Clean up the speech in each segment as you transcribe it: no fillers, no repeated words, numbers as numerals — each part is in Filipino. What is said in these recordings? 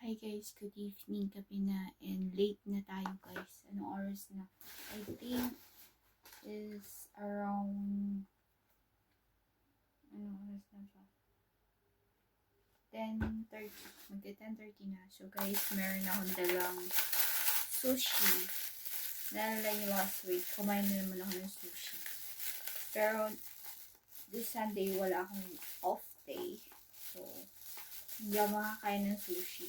Hi guys, good evening, gabi na, and late na tayo guys. Anong oras na? I think is around, anong oras na ba? 10:30. Magka-10:30 na. So guys, meron akong dalang sushi. Naalala niyo last week, kumain na naman ako ng sushi. Pero, this Sunday, wala akong off day. So, hindi ako makakain ng sushi.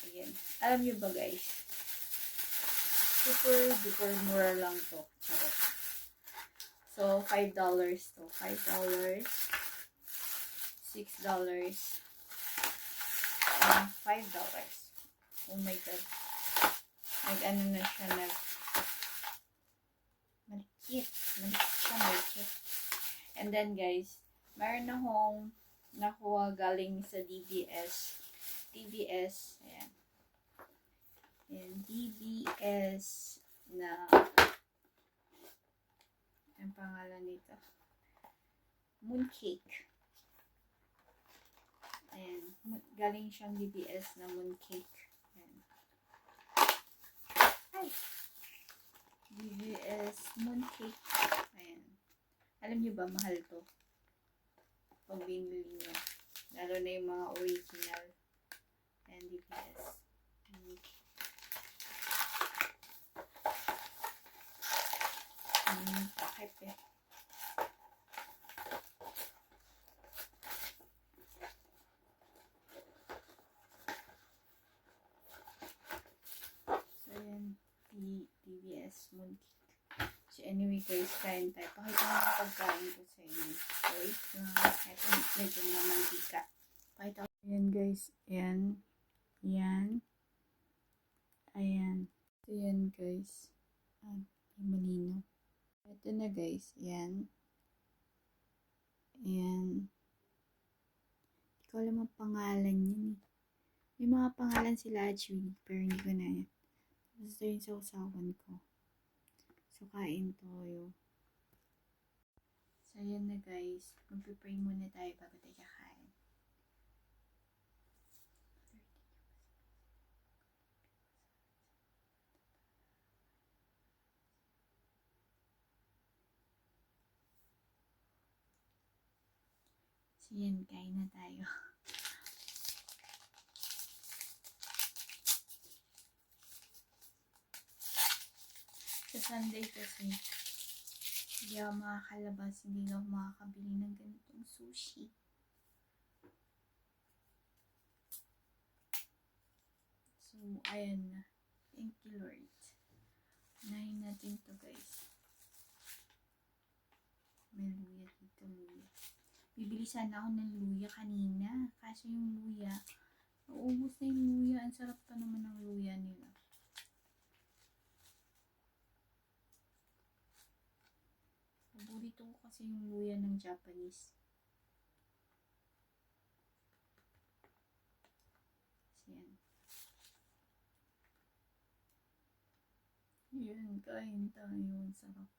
Ayan. Alam niyo ba guys? Super duper mura lang to. Charot. So, $5 to. $5. $6. $5. Oh my god. Nag-ano na siya, malikit. Malikit siya, malikit. And then guys, meron akong nakuha galing sa DBS. DBS, ayan. Ayan, DBS na, ang pangalan nito, mooncake. Ayan, galing siyang DBS na mooncake. Ayan. Ay! DBS mooncake. Ayan. Alam niyo ba, mahal to. Pag binili niyo. Lalo na yung mga original. And DBS. Takip eh. So, yan. DBS mooncake. So, anyway guys, kain tayo. Pakita ko yung pagkain ko sa inyo. Wait lang. Ito, medyo namantika. Pakita ko. Ayan guys. Ayan. Ayan. Ayan. So, yan guys. Malino. Ito na guys. Ayan. Ayan. Hindi ko alam ang pangalan yun eh. May mga pangalan sila actually. Pero hindi ko na yan. Basta yung sausawan ko. So, kain tayo. So, ayan na guys. Mag-pray muna tayo bago tayo kakain. So, yan. Kain na tayo. Sa Sunday kasi, hindi ako makakalabas, hindi ako makakabili ng ganitong sushi. So, ayan na. Thank you, Lord. Unahin natin to guys. May luya dito, luya. Bibili sana ako ng luya kanina. Kaso yung luya, naubos na yung luya. Ang sarap pa naman ng luya nila. Paborito ko kasi yung luya ng Japanese. Yan. Yan, kain tayo. Ang sarap.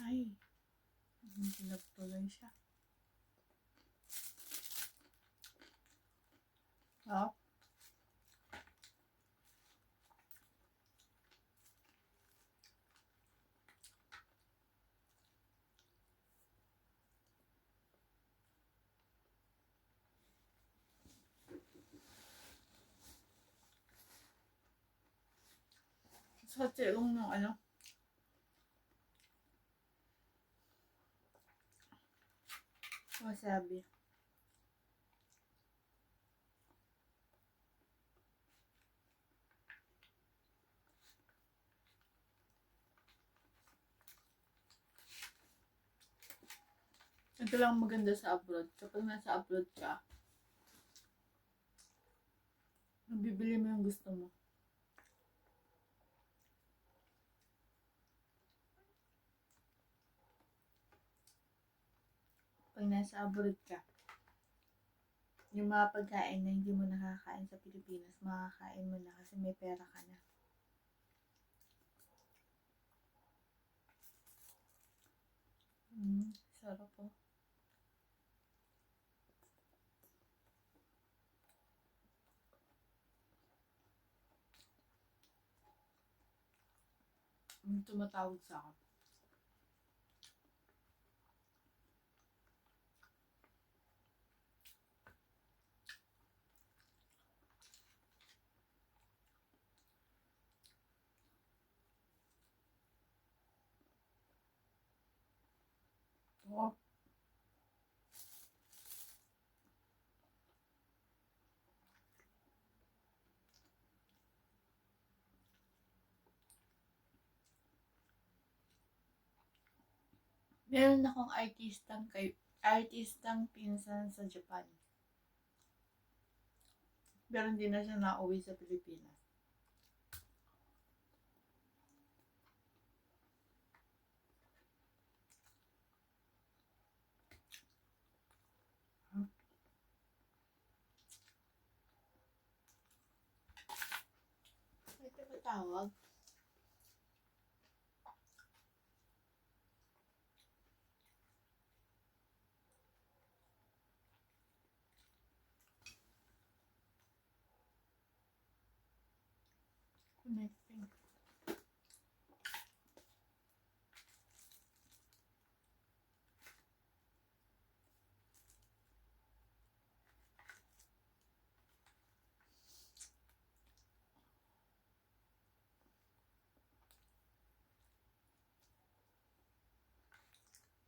Ay, nagtuloy siya. Oh. Sa yung ng ano, wasabi. Ito lang maganda sa abroad. Kapag nasa abroad ka, Bibili mo yung gusto mo. Pag nasa abroad ka, yung mga pagkain na hindi mo nakakain sa Pilipinas, makakain mo na kasi may pera ka na. Sarap po. Tumatawag sa akin. Oh. Meron akong artistang pinsan sa Japan. Pero hindi na siya nauwi sa Pilipinas. May tumatawag. Connecting.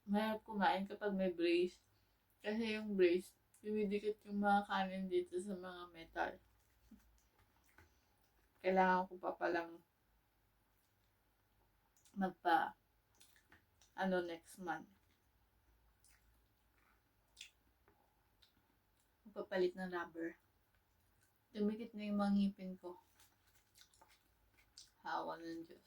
Mahirap kumain kapag may brace. Kasi yung brace, dumidikit yung mga kanin dito sa mga metal. Kailangan ko pa palang next month. Magpapalit ng rubber. Dumikit na yung mga ngipin ko. Hawa ng Diyos.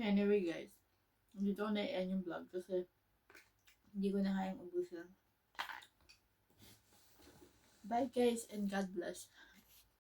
Anyway guys, dito ko na-end yung vlog kasi hindi ko na kayang ubusan. Bye guys and God bless.